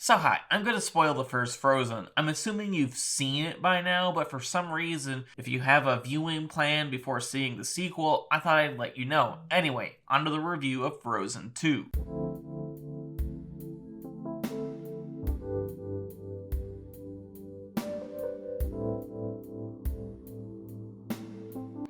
So hi, I'm gonna spoil the first Frozen. I'm assuming you've seen it by now, but for some reason, if you have a viewing plan before seeing the sequel, I thought I'd let you know. Anyway, onto the review of Frozen 2.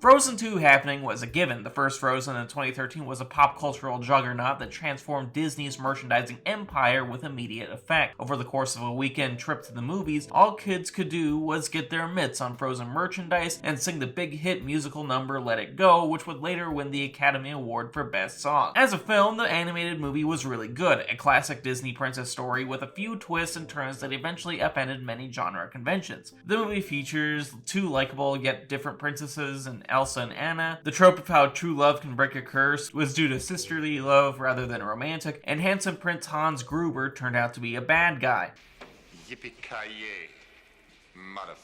Frozen 2 happening was a given. The first Frozen in 2013 was a pop cultural juggernaut that transformed Disney's merchandising empire with immediate effect. Over the course of a weekend trip to the movies, all kids could do was get their mitts on Frozen merchandise and sing the big hit musical number Let It Go, which would later win the Academy Award for Best Song. As a film, the animated movie was really good, a classic Disney princess story with a few twists and turns that eventually upended many genre conventions. The movie features two likable yet different princesses and Elsa and Anna. The trope of how true love can break a curse was due to sisterly love rather than romantic, and handsome Prince Hans Gruber turned out to be a bad guy. Yippee-ki-yay, motherfucker.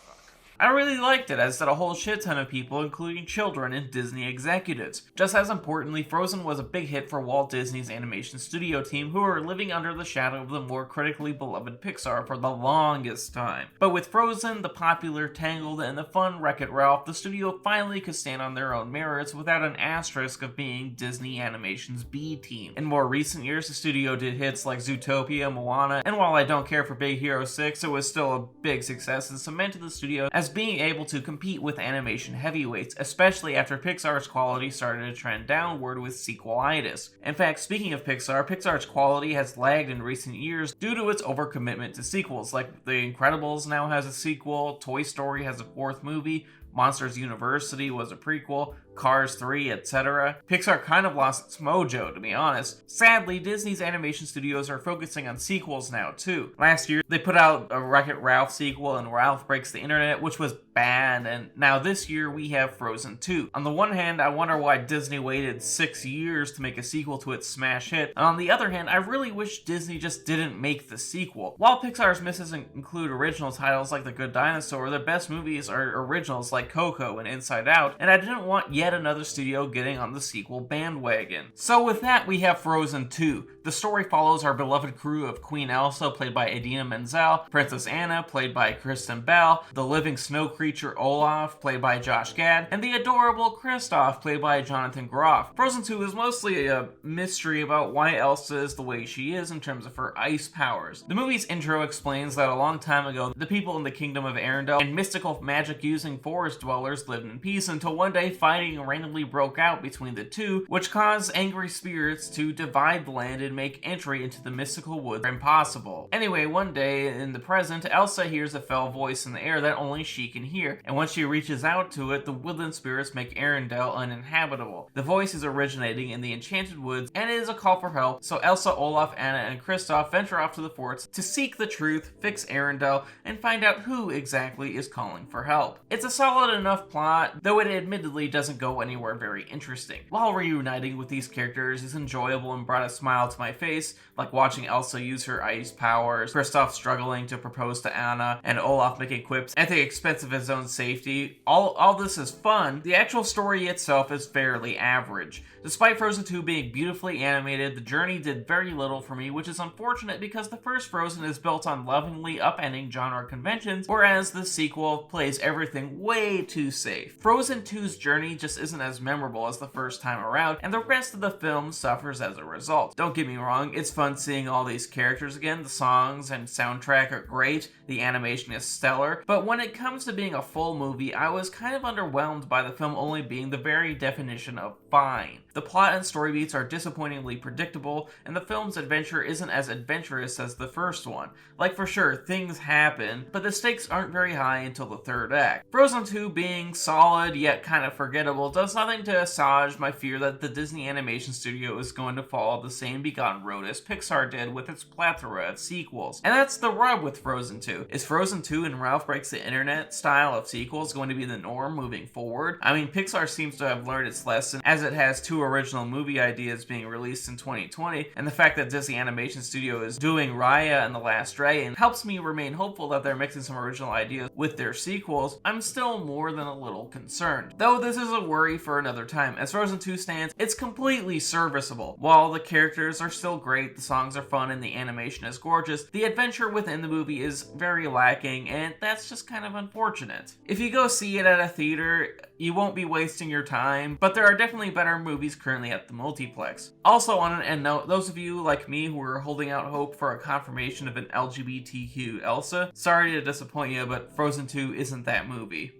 I really liked it, as did a whole shit ton of people, including children and Disney executives. Just as importantly, Frozen was a big hit for Walt Disney's animation studio team, who were living under the shadow of the more critically beloved Pixar for the longest time. But with Frozen, the popular Tangled, and the fun Wreck-It Ralph, the studio finally could stand on their own merits without an asterisk of being Disney Animation's B team. In more recent years, the studio did hits like Zootopia, Moana, and while I don't care for Big Hero 6, it was still a big success and cemented the studio as being able to compete with animation heavyweights, especially after Pixar's quality started to trend downward with sequelitis. In fact, speaking of Pixar, Pixar's quality has lagged in recent years due to its overcommitment to sequels, like The Incredibles now has a sequel, Toy Story has a fourth movie, Monsters University was a prequel, Cars 3, etc. Pixar kind of lost its mojo, to be honest. Sadly, Disney's animation studios are focusing on sequels now, too. Last year, they put out a Wreck-It Ralph sequel and Ralph Breaks the Internet, which was bad, and now this year we have Frozen 2. On the one hand, I wonder why Disney waited 6 years to make a sequel to its smash hit, and on the other hand, I really wish Disney just didn't make the sequel. While Pixar's misses include original titles like The Good Dinosaur, their best movies are originals like Coco and Inside Out, and I didn't want yet another studio getting on the sequel bandwagon. So with that, we have Frozen 2. The story follows our beloved crew of Queen Elsa, played by Idina Menzel, Princess Anna, played by Kristen Bell, the living snow creature Olaf, played by Josh Gad, and the adorable Kristoff, played by Jonathan Groff. Frozen 2 is mostly a mystery about why Elsa is the way she is in terms of her ice powers. The movie's intro explains that a long time ago, the people in the kingdom of Arendelle and mystical magic-using forest dwellers lived in peace until one day fighting randomly broke out between the two, which caused angry spirits to divide the land and make entry into the mystical woods impossible. Anyway, one day in the present, Elsa hears a fell voice in the air that only she can hear, and when she reaches out to it, the woodland spirits make Arendelle uninhabitable. The voice is originating in the enchanted woods, and it is a call for help, so Elsa, Olaf, Anna, and Kristoff venture off to the forts to seek the truth, fix Arendelle, and find out who exactly is calling for help. It's a solid enough plot, though it admittedly doesn't go anywhere very interesting. While reuniting with these characters is enjoyable and brought a smile to my face, like watching Elsa use her ice powers, Kristoff struggling to propose to Anna, and Olaf making quips at the expense of his own safety. All this is fun. The actual story itself is fairly average. Despite Frozen 2 being beautifully animated, the journey did very little for me, which is unfortunate because the first Frozen is built on lovingly upending genre conventions, whereas the sequel plays everything way too safe. Frozen 2's journey just isn't as memorable as the first time around, and the rest of the film suffers as a result. Don't get me wrong, it's fun seeing all these characters again, the songs and soundtrack are great, the animation is stellar, but when it comes to being a full movie, I was kind of underwhelmed by the film only being the very definition of fine. The plot and story beats are disappointingly predictable, and the film's adventure isn't as adventurous as the first one. Like, for sure, things happen, but the stakes aren't very high until the third act. Frozen 2 being solid yet kind of forgettable does nothing to assuage my fear that the Disney Animation Studio is going to follow the same begotten road as Pixar did with its plethora of sequels. And that's the rub with Frozen 2. Is Frozen 2 and Ralph Breaks the Internet style of sequels going to be the norm moving forward? I mean, Pixar seems to have learned its lesson, as it has two original movie ideas being released in 2020, and the fact that Disney Animation Studio is doing Raya and The Last Dragon helps me remain hopeful that they're mixing some original ideas with their sequels. I'm still more than a little concerned. Though this is a worry for another time. As Frozen 2 stands, it's completely serviceable. While the characters are still great, the songs are fun, and the animation is gorgeous, the adventure within the movie is very lacking, and that's just kind of unfortunate. If you go see it at a theater, you won't be wasting your time, but there are definitely better movies currently at the multiplex. Also, on an end note, those of you like me who are holding out hope for a confirmation of an LGBTQ Elsa, sorry to disappoint you, but Frozen 2 isn't that movie.